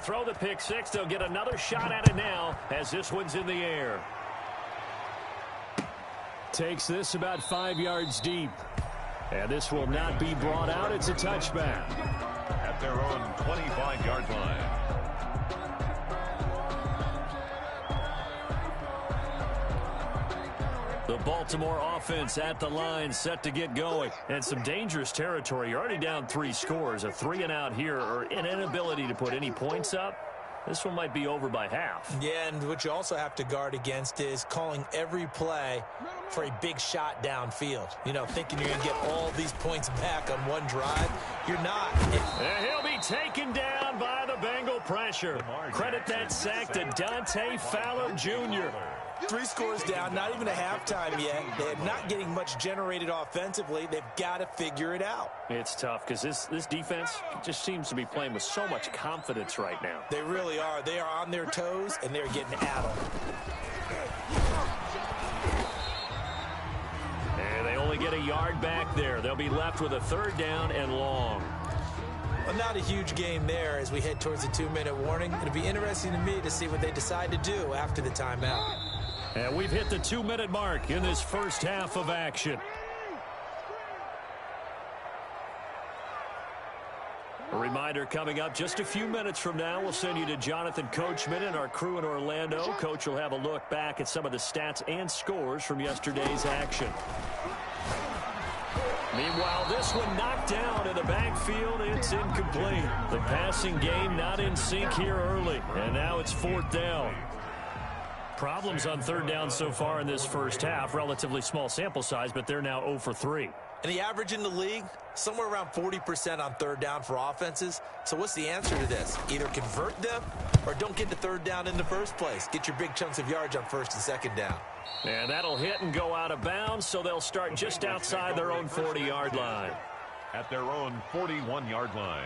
throw the pick six. They'll get another shot at it now as this one's in the air. Takes this about 5 yards deep. And this will not be brought out. It's a touchback. At their own 25-yard line. The Baltimore offense at the line, set to get going. And some dangerous territory. You're already down 3 scores. A 3-and-out here, or an inability to put any points up. This one might be over by half. Yeah, and what you also have to guard against is calling every play for a big shot downfield. You know, thinking you're going to get all these points back on one drive. You're not. And he'll be taken down by the Bengal pressure. Credit that sack to Dante Fowler Jr. 3 scores down, not even a halftime yet. They're not getting much generated offensively. They've got to figure it out. It's tough because this defense just seems to be playing with so much confidence right now. They really are. They are on their toes, and they're getting at them. And they only get a yard back there. They'll be left with a 3rd down and long. Well, not a huge game there as we head towards the 2-minute warning. It'll be interesting to me to see what they decide to do after the timeout. And we've hit the 2-minute mark in this first half of action. A reminder coming up just a few minutes from now. We'll send you to Jonathan Coachman and our crew in Orlando. Coach will have a look back at some of the stats and scores from yesterday's action. Meanwhile, this one knocked down in the backfield. It's incomplete. The passing game not in sync here early. And now it's 4th down. Problems on 3rd down so far in this first half. Relatively small sample size, but they're now 0 for 3. And the average in the league, somewhere around 40% on 3rd down for offenses. So what's the answer to this? Either convert them or don't get to 3rd down in the first place. Get your big chunks of yards on 1st and 2nd down. And that'll hit and go out of bounds, so they'll start just outside their own 40-yard line. At their own 41-yard line.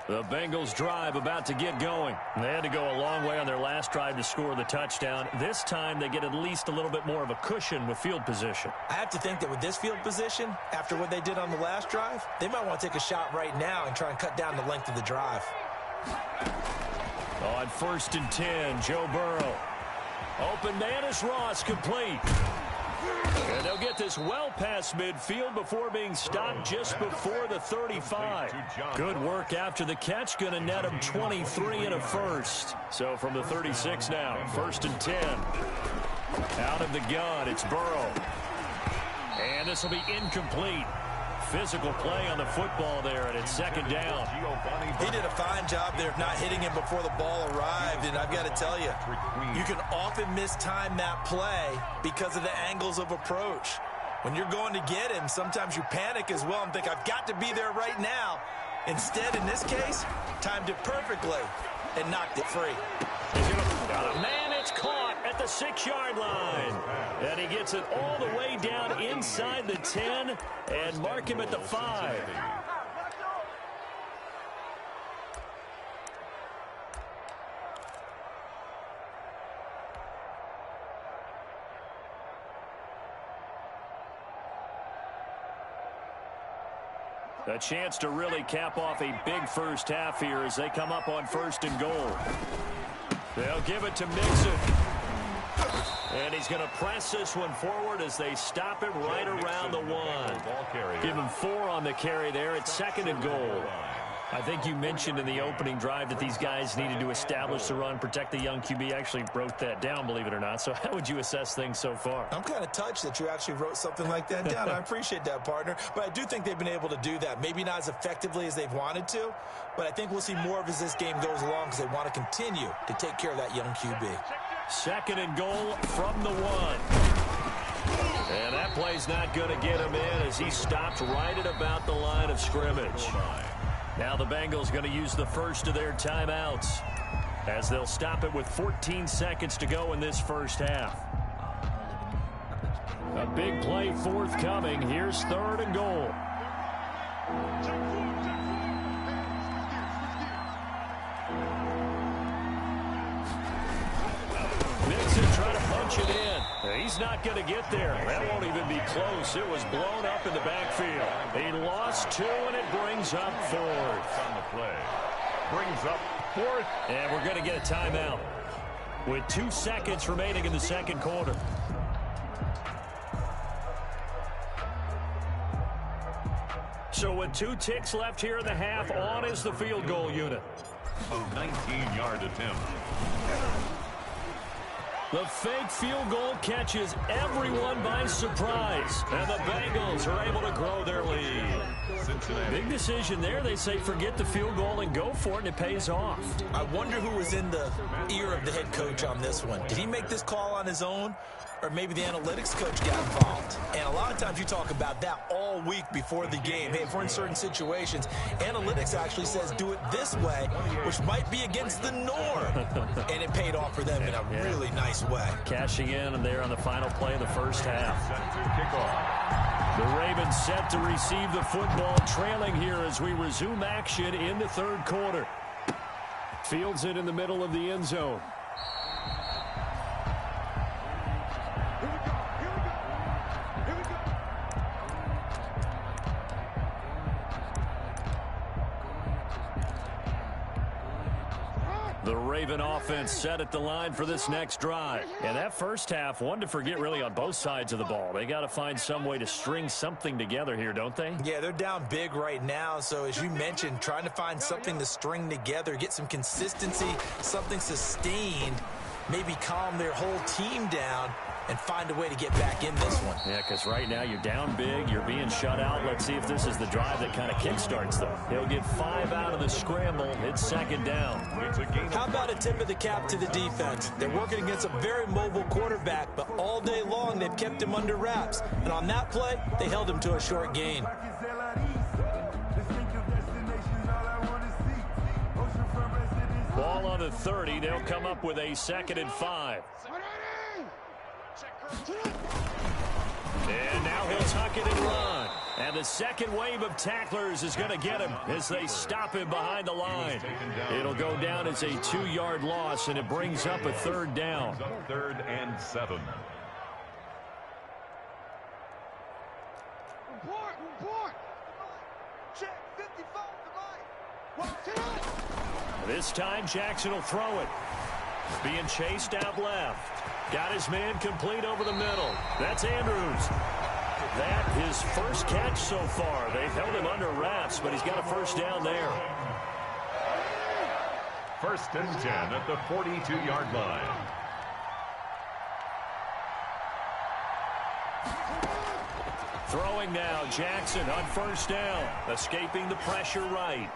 The Bengals drive about to get going. They had to go a long way on their last drive to score the touchdown. This time they get at least a little bit more of a cushion with field position. I have to think that with this field position, after what they did on the last drive, they might want to take a shot right now and try and cut down the length of the drive. On 1st and 10, Joe Burrow. Open man is Ross, complete. And they'll get this well past midfield before being stopped just before the 35. Good work after the catch. Going to net him 23 and a first. So from the 36 now, 1st and 10. Out of the gun, it's Burrow. And this will be incomplete. Physical play on the football there, and it's 2nd down. He did a fine job there of not hitting him before the ball arrived, and I've got to tell you, you can often mistime that play because of the angles of approach. When you're going to get him, sometimes you panic as well and think, I've got to be there right now. Instead, in this case, timed it perfectly and knocked it free. Got a man, it's caught at the 6-yard line. And he gets it all the way down inside the 10 and mark him at the 5. A chance to really cap off a big first half here as they come up on 1st and goal. They'll give it to Mixon. And he's going to press this one forward as they stop him right around the 1. Give him 4 on the carry there. It's 2nd and goal. I think you mentioned in the opening drive that these guys needed to establish the run, protect the young QB. Actually wrote that down, believe it or not. So how would you assess things so far? I'm kind of touched that you actually wrote something like that down. I appreciate that, partner. But I do think they've been able to do that. Maybe not as effectively as they've wanted to, but I think we'll see more of as this game goes along because they want to continue to take care of that young QB. 2nd and goal from the 1. And that play's not going to get him in as he stopped right at about the line of scrimmage. Now the Bengals going to use the first of their timeouts as they'll stop it with 14 seconds to go in this first half. A big play forthcoming. Here's 3rd and goal. Mixon trying to punch it in. He's not going to get there. That won't even be close. It was blown up in the backfield. He lost 2, and it brings up 4th. On the play. Brings up 4th. And we're going to get a timeout with 2 seconds remaining in the second quarter. So with 2 ticks left here in the half, on is the field goal unit. 19-yard attempt. The fake field goal catches everyone by surprise, and the Bengals are able to grow their lead. Cincinnati. Big decision there. They say forget the field goal and go for it, and it pays off. I wonder who was in the ear of the head coach on this one. Did he make this call on his own? Or maybe the analytics coach got involved. And a lot of times you talk about that all week before the game. Hey, if we're in certain situations, analytics actually says do it this way, which might be against the norm. And it paid off for them in a really nice way. Cashing in there on the final play of the first half. Set to kick off. The Ravens set to receive the football, trailing here as we resume action in the third quarter. Fields it in the middle of the end zone. The Raven offense set at the line for this next drive. And that first half, one to forget really on both sides of the ball. They got to find some way to string something together here, don't they? Yeah, they're down big right now. So as you mentioned, trying to find something to string together, get some consistency, something sustained, maybe calm their whole team down and find a way to get back in this one. Yeah, because right now you're down big, you're being shut out. Let's see if this is the drive that kind of kickstarts them. He'll get 5 out of the scramble. It's second down. How about a tip of the cap to the defense? They're working against a very mobile quarterback, but all day long they've kept him under wraps. And on that play, they held him to a short gain. Ball on the 30. They'll come up with a 2nd and 5. And now he'll tuck it and run. And the second wave of tacklers is going to get him as they stop him behind the line. It'll go down as a 2-yard loss, and it brings up a 3rd down. 3rd and 7. Report. Check 55 to line. This time Jackson will throw it. Being chased out left. Got his man complete over the middle. That's Andrews. That his first catch so far. They've held him under wraps, but he's got a first down there. 1st and 10 at the 42-yard line. Throwing now, Jackson on first down. Escaping the pressure right.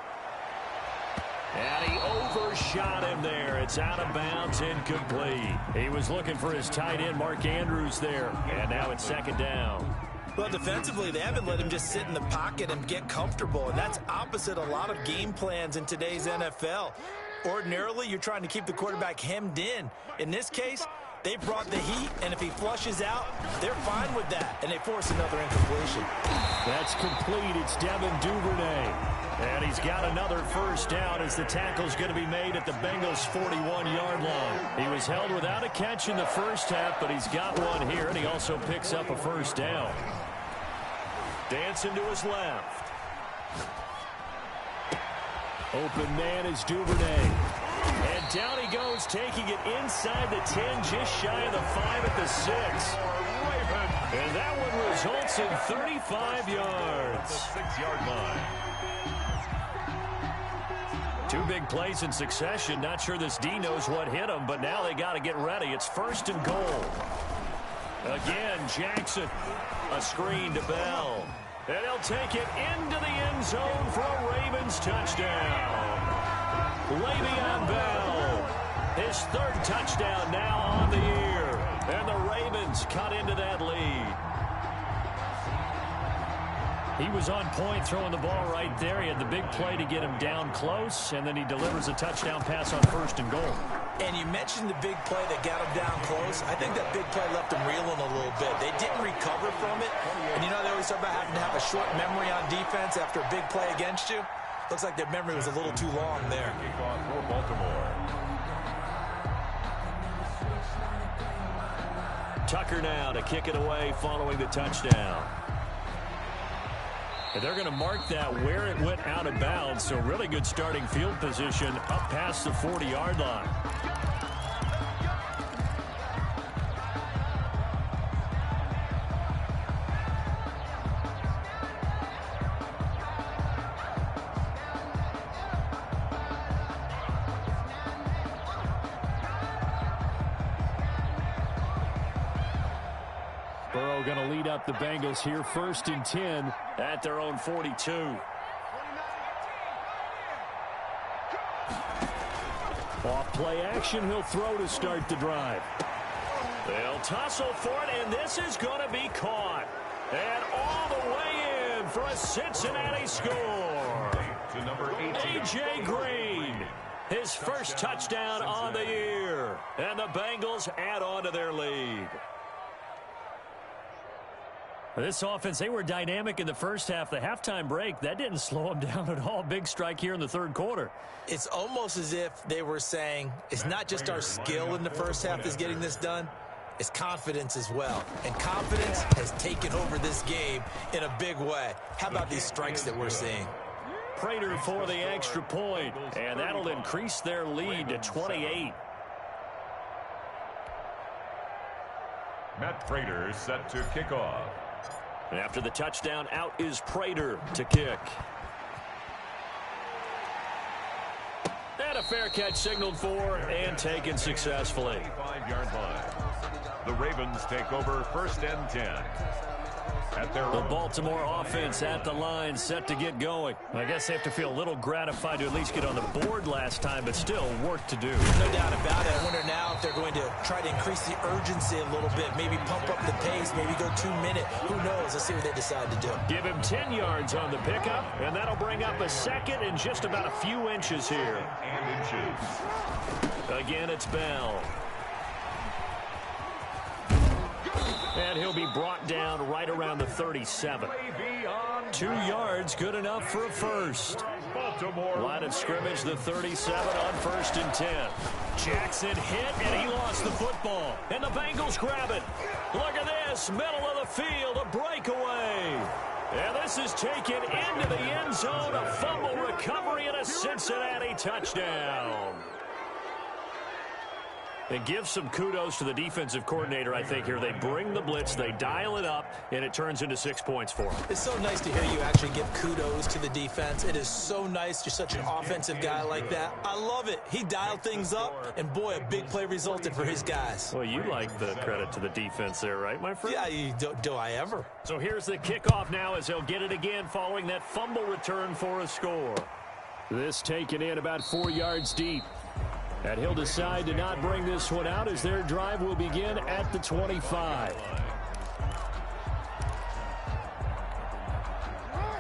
And he overshot him there. It's out of bounds, incomplete. He was looking for his tight end, Mark Andrews, there. And now it's 2nd down. Well, defensively, they haven't let him just sit in the pocket and get comfortable, and that's opposite a lot of game plans in today's NFL. Ordinarily, you're trying to keep the quarterback hemmed in. In this case, they brought the heat, and if he flushes out, they're fine with that, and they force another incompletion. That's complete. It's Devin Duvernay. And he's got another first down as the tackle's going to be made at the Bengals' 41-yard line. He was held without a catch in the first half, but he's got one here, and he also picks up a first down. Dancing to his left. Open man is Duvernay. And down he goes, taking it inside the 10, just shy of the 5 at the 6. And that one results in 35 yards. 6-yard line. 2 big plays in succession. Not sure this D knows what hit him, but now they got to get ready. It's 1st and goal. Again, Jackson. A screen to Bell. And he'll take it into the end zone for a Ravens touchdown. Le'Veon Bell. His 3rd touchdown now on the year. And the Ravens cut into that lead. He was on point throwing the ball right there. He had the big play to get him down close, and then he delivers a touchdown pass on 1st and goal. And you mentioned the big play that got him down close. I think that big play left him reeling a little bit. They didn't recover from it. And you know they always talk about having to have a short memory on defense after a big play against you. Looks like their memory was a little too long there. Kickoff for Baltimore. Tucker now to kick it away following the touchdown. And they're going to mark that where it went out of bounds, so really good starting field position up past the 40-yard line. Burrow going to lead up the Bengals here, 1st and 10 at their own 42. Off play action, he'll throw to start the drive. They'll tussle for it, and this is going to be caught. And all the way in for a Cincinnati score. To number 18. A.J. Green, his first touchdown on the year. And the Bengals add on to their lead. This offense, they were dynamic in the first half. The halftime break, that didn't slow them down at all. Big strike here in the third quarter. It's almost as if they were saying, it's not just our skill in the first half that's getting this done, it's confidence as well. And confidence has taken over this game in a big way. How about these strikes that we're seeing? Prater for the extra point, and that'll increase their lead to 28. Matt Prater set to kick off. And after the touchdown, out is Prater to kick. And a fair catch signaled for and taken successfully. 5-yard line. The Ravens take over 1st and 10. At their The Baltimore offense at the line, set to get going. I guess they have to feel a little gratified to at least get on the board last time, but still work to do. No doubt about it. I wonder now if they're going to try to increase the urgency a little bit, maybe pump up the pace, maybe go 2-minute. Who knows? Let's see what they decide to do. Give him 10 yards on the pickup, and that'll bring up a second and just about a few inches here. and inches. Again, it's Bell. And he'll be brought down right around the 37. 2 yards, good enough for a first. Baltimore. Line of scrimmage, the 37 on 1st and 10. Jackson hit, and he lost the football. And the Bengals grab it. Look at this, middle of the field, a breakaway. And this is taken into the end zone, a fumble recovery and a Cincinnati touchdown. And give some kudos to the defensive coordinator, I think, here. They bring the blitz, they dial it up, and it turns into 6 points for them. It's so nice to hear you actually give kudos to the defense. It is so nice. You're such an offensive guy like that. I love it. He dialed things up, and boy, a big play resulted for his guys. Well, you like the credit to the defense there, right, my friend? Yeah, do I ever? So here's the kickoff now as they'll get it again following that fumble return for a score. This taken in about 4 yards deep. And he'll decide to not bring this one out as their drive will begin at the 25.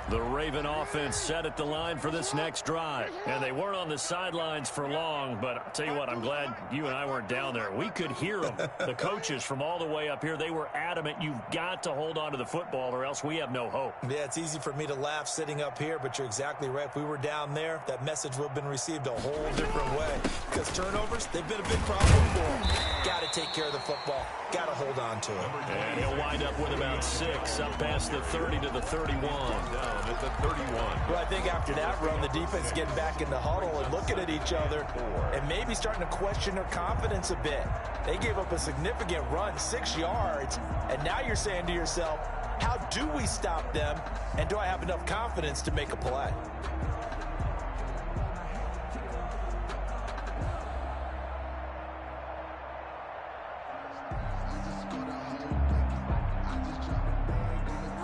The Raven offense set at the line for this next drive. And they weren't on the sidelines for long, but I'll tell you what, I'm glad you and I weren't down there. We could hear them. The coaches from all the way up here, they were adamant, you've got to hold on to the football or else we have no hope. Yeah, it's easy for me to laugh sitting up here, but you're exactly right. If we were down there, that message would have been received a whole different way. Because turnovers, they've been a big problem for them. Got to take care of the football. Got to hold on to it. And he'll wind up with about 6 up past the 30 to the 31. Down at the 31. Well, I think after that run, the defense getting back in the huddle and looking at each other and maybe starting to question their confidence a bit. They gave up a significant run, 6 yards, and now you're saying to yourself, how do we stop them, and do I have enough confidence to make a play?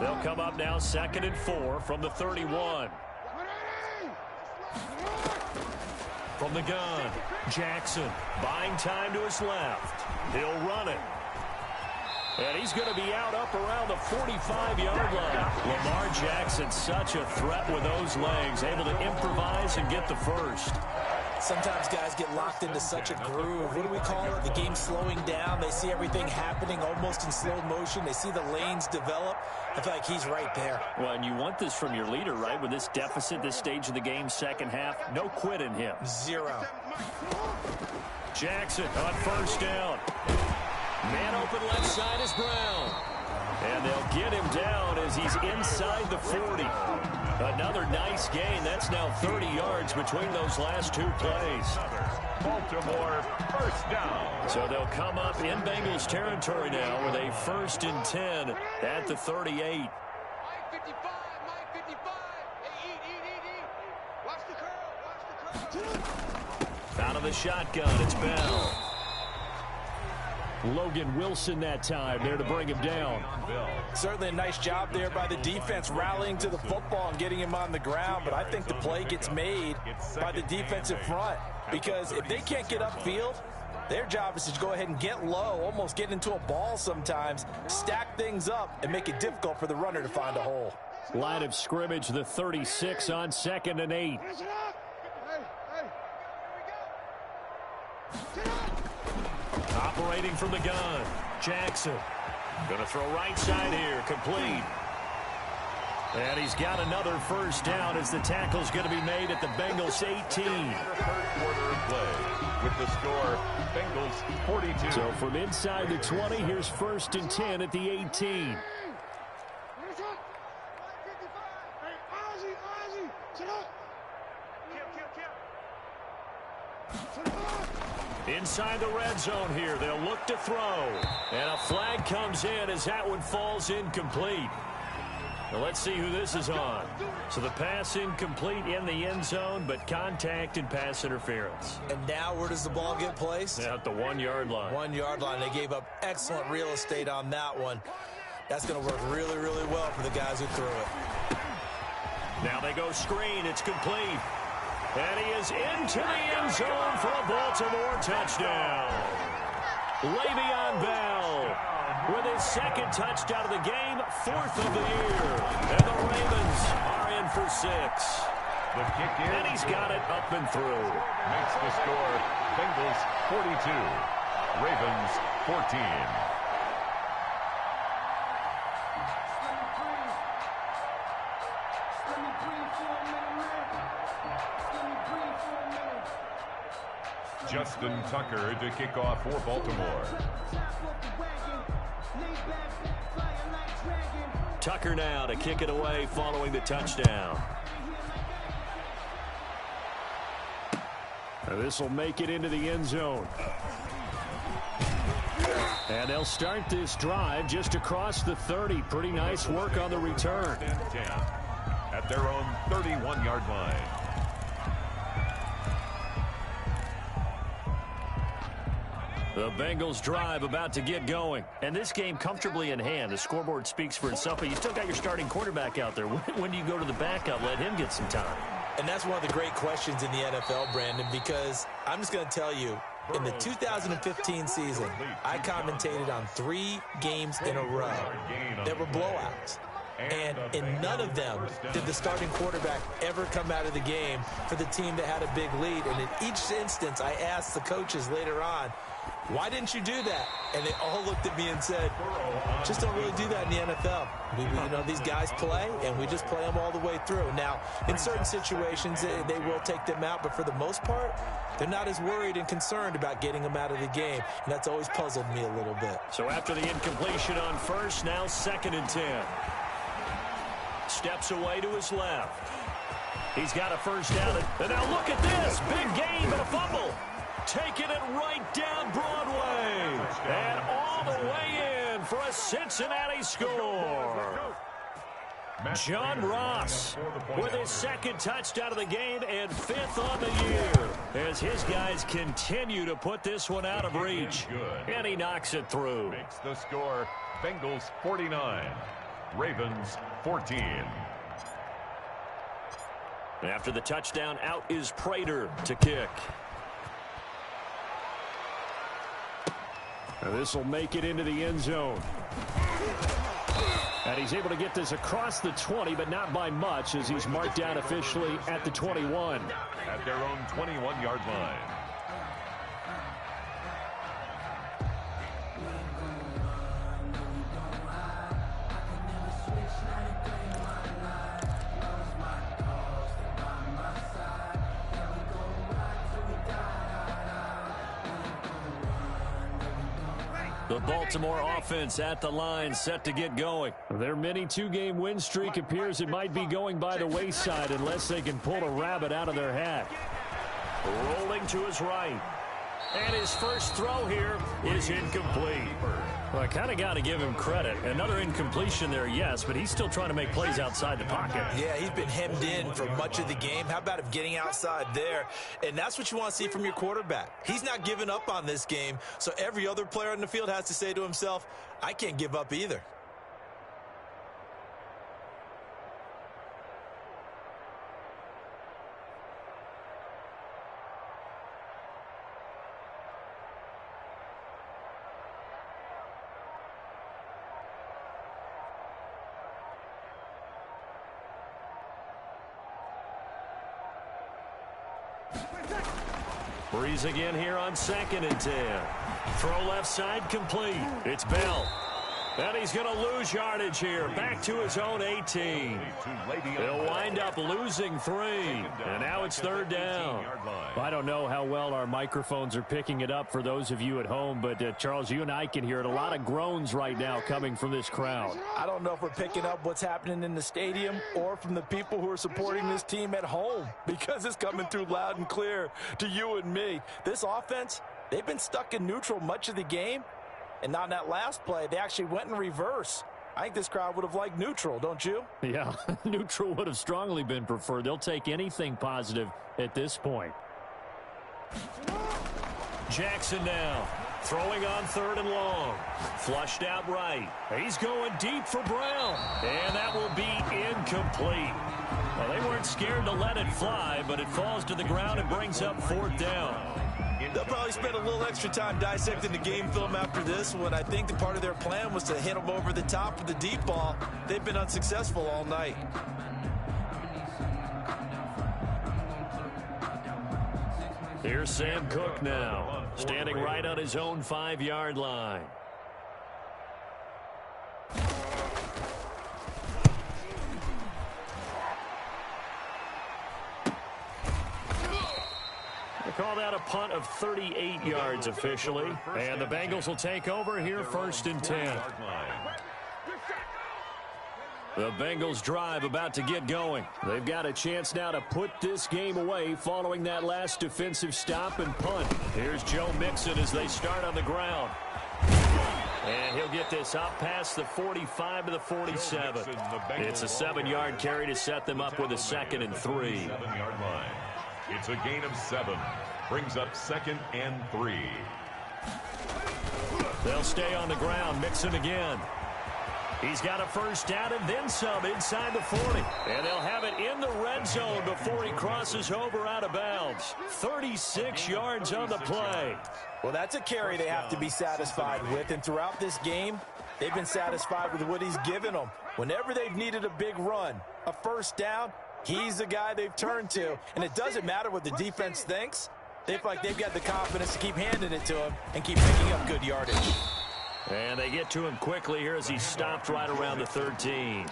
They'll come up now 2nd and 4 from the 31. From the gun, Jackson buying time to his left. He'll run it. And he's going to be out up around the 45-yard line. Lamar Jackson, such a threat with those legs, able to improvise and get the first. Sometimes guys get locked into such a groove. What do we call it? The game slowing down. They see everything happening almost in slow motion. They see the lanes develop. I feel like he's right there. Well, and you want this from your leader, right? With this deficit, this stage of the game, second half, no quit in him. 0. Jackson on 1st down. Man open left side is Brown. And they'll get him down as he's inside the 40. Another nice gain. That's now 30 yards between those last two plays. Baltimore first down. So they'll come up in Bengals territory now with a 1st and 10 at the 38. Mike 55, Mike 55. Hey, eat. Watch the curl. Out of the shotgun, it's Bell. Logan Wilson that time there to bring him down. Certainly a nice job there by the defense rallying to the football and getting him on the ground, but I think the play gets made by the defensive front because if they can't get upfield, their job is to go ahead and get low, almost get into a ball sometimes, stack things up, and make it difficult for the runner to find a hole. Line of scrimmage, the 36 on 2nd and 8. Operating from the gun, Jackson. Going to throw right side here, complete. And he's got another first down as the tackle's going to be made at the Bengals 18. Third quarter of play with the score, Bengals 42. So from inside the 20, here's 1st and 10 at the 18. Inside the red zone here, they'll look to throw. And a flag comes in as that one falls incomplete. Now let's see who this is on. So the pass incomplete in the end zone, but contact and pass interference. And now where does the ball get placed? At the 1-yard line. 1-yard line. They gave up excellent real estate on that one. That's going to work really, really well for the guys who threw it. Now they go screen. It's complete. And he is into the end zone for a Baltimore touchdown. Le'Veon Bell with his 2nd touchdown of the game, 4th of the year. And the Ravens are in for 6. The kick in. And he's got it up and through. Makes the score, Bengals 42, Ravens 14. Justin Tucker to kick off for Baltimore. Tucker now to kick it away following the touchdown. This will make it into the end zone. And they'll start this drive just across the 30. Pretty nice work on the return. 10 at their own 31-yard line. The Bengals drive about to get going. And this game comfortably in hand. The scoreboard speaks for itself, but you still got your starting quarterback out there. When do you go to the backup? Let him get some time. And that's one of the great questions in the NFL, Brandon, because I'm just going to tell you, in the 2015 season, I commentated on 3 games in a row that were blowouts. And in none of them did the starting quarterback ever come out of the game for the team that had a big lead. And in each instance, I asked the coaches later on, why didn't you do that? And they all looked at me and said, just don't really do that in the NFL. These guys play, and we just play them all the way through. Now, in certain situations, they will take them out, but for the most part, they're not as worried and concerned about getting them out of the game. And that's always puzzled me a little bit. So after the incompletion on first, now 2nd and 10. Steps away to his left. He's got a first down. And now look at this. Big gain, but a fumble. Taking it right down Broadway. And all the way in for a Cincinnati score. John Ross with his 2nd touchdown of the game and 5th on the year as his guys continue to put this one out of reach. And he knocks it through. Makes the score, Bengals 49, Ravens 14. After the touchdown, out is Prater to kick. This will make it into the end zone. And he's able to get this across the 20, but not by much as he's marked down officially at the 21. At their own 21-yard line. The Baltimore offense at the line, set to get going. Their mini two-game win streak appears it might be going by the wayside unless they can pull a rabbit out of their hat. Rolling to his right. And his first throw here is incomplete. Well, I kind of got to give him credit. Another incompletion there, yes, but he's still trying to make plays outside the pocket. Yeah, he's been hemmed in for much of the game. How about him getting outside there? And that's what you want to see from your quarterback. He's not giving up on this game, so every other player on the field has to say to himself, I can't give up either. Breeze again here on 2nd and 10. Throw left side complete. It's Bell. And he's going to lose yardage here. Back to his own 18. He'll wind up losing 3. And now it's 3rd down. I don't know how well our microphones are picking it up for those of you at home, but Charles, you and I can hear it. A lot of groans right now coming from this crowd. I don't know if we're picking up what's happening in the stadium or from the people who are supporting this team at home, because it's coming through loud and clear to you and me. This offense, they've been stuck in neutral much of the game. And on that last play, they actually went in reverse. I think this crowd would have liked neutral, don't you? Yeah, neutral would have strongly been preferred. They'll take anything positive at this point. Jackson now, throwing on 3rd and long. Flushed out right. He's going deep for Brown. And that will be incomplete. Well, they weren't scared to let it fly, but it falls to the ground and brings up 4th down. They'll probably spend a little extra time dissecting the game film after this one. I think the part of their plan was to hit them over the top with the deep ball. They've been unsuccessful all night. Here's Sam Cook now, standing right on his own 5-yard line. Call that a punt of 38 yards officially. And the Bengals will take over here 1st and 10. The Bengals drive about to get going. They've got a chance now to put this game away following that last defensive stop and punt. Here's Joe Mixon as they start on the ground. And he'll get this up past the 45 to the 47. It's a 7-yard carry to set them up with a 2nd and 3. 7-yard line. It's a gain of 7. Brings up 2nd and 3. They'll stay on the ground. Mixon again. He's got a 1st down and then some inside the 40. And they'll have it in the red zone before he crosses over out of bounds. 36 yards on the play. Well, that's a carry they have to be satisfied with. And throughout this game, they've been satisfied with what he's given them. Whenever they've needed a big run, a 1st down, he's the guy they've turned to. And it doesn't matter what the defense thinks. They feel like they've got the confidence to keep handing it to him and keep picking up good yardage. And they get to him quickly here as he stopped right around the 13.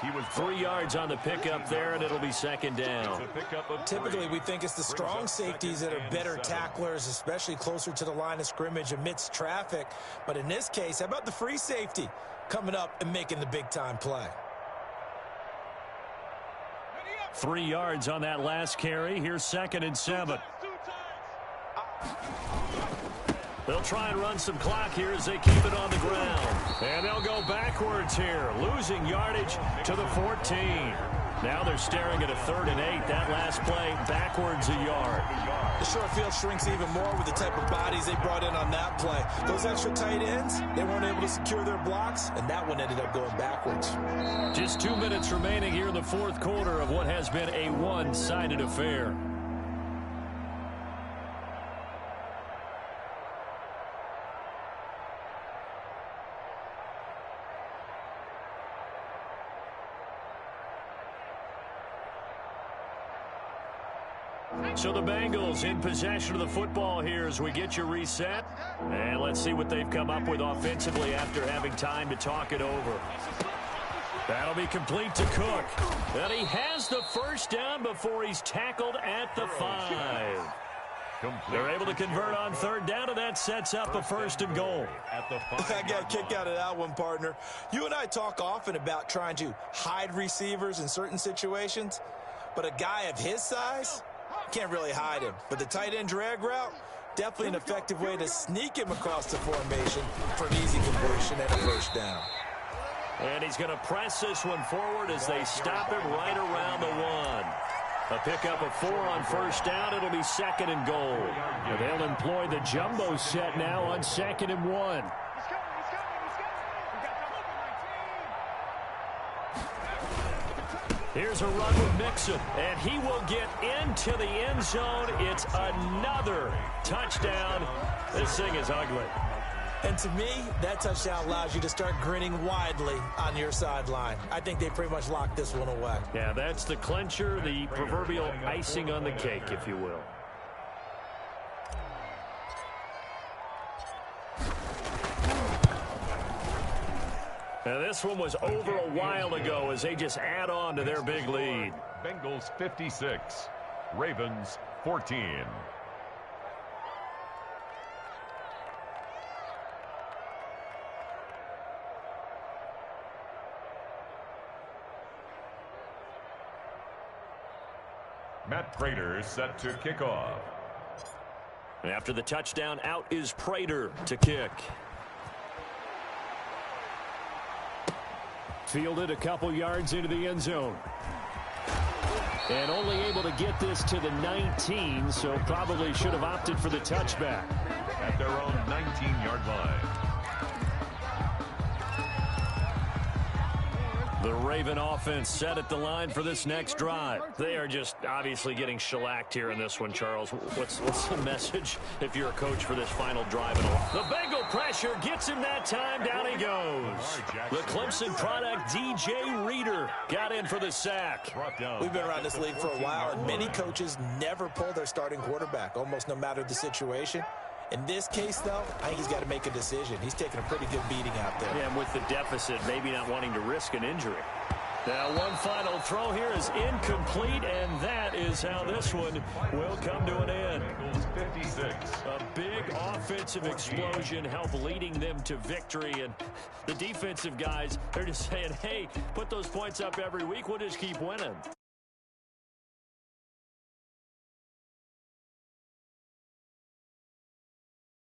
He was 3 yards on the pickup there, and it'll be 2nd down. Typically, we think it's the strong safeties that are better tacklers, especially closer to the line of scrimmage amidst traffic. But in this case, how about the free safety coming up and making the big-time play? 3 yards on that last carry. Here's 2nd and 7. They'll try and run some clock here as they keep it on the ground. And they'll go backwards here, losing yardage to the 14. Now they're staring at a 3rd and 8. That last play, backwards a yard. The short field shrinks even more with the type of bodies they brought in on that play. Those extra tight ends, they weren't able to secure their blocks, and that one ended up going backwards. Just 2 minutes remaining here in the 4th quarter of what has been a one-sided affair. So the Bengals in possession of the football here as we get you reset. And let's see what they've come up with offensively after having time to talk it over. That'll be complete to Cook. And he has the 1st down before he's tackled at the 5. They're able to convert on third down, and that sets up a 1st and goal. I got a kick out of that one, partner. You and I talk often about trying to hide receivers in certain situations, but a guy of his size, can't really hide him. But the tight end drag route, definitely an effective way to sneak him across the formation for an easy completion and a 1st down. And he's going to press this one forward as they stop it right around the 1. A pickup of 4 on 1st down. It'll be 2nd and goal. And they'll employ the jumbo set now on 2nd and 1. Here's a run with Mixon, and he will get into the end zone. It's another touchdown. This thing is ugly. And to me, that touchdown allows you to start grinning widely on your sideline. I think they pretty much locked this one away. Yeah, that's the clincher, the proverbial icing on the cake, if you will. Now, this one was over a while ago as they just add on to their big lead. Bengals 56, Ravens 14. Matt Prater set to kick off. After the touchdown, out is Prater to kick. Fielded a couple yards into the end zone. And only able to get this to the 19, so probably should have opted for the touchback. At their own 19-yard line. The Raven offense set at the line for this next drive. They are just obviously getting shellacked here in this one, Charles. What's the message if you're a coach for this final drive? The Bengal pressure gets him that time. Down he goes. The Clemson product, DJ Reader, got in for the sack. We've been around this league for a while, and many coaches never pull their starting quarterback, almost no matter the situation. In this case, though, I think he's got to make a decision. He's taking a pretty good beating out there. Yeah, and with the deficit, maybe not wanting to risk an injury. Now, one final throw here is incomplete, and that is how this one will come to an end. 56. A big offensive explosion helped leading them to victory, and the defensive guys, they're just saying, hey, put those points up every week, we'll just keep winning.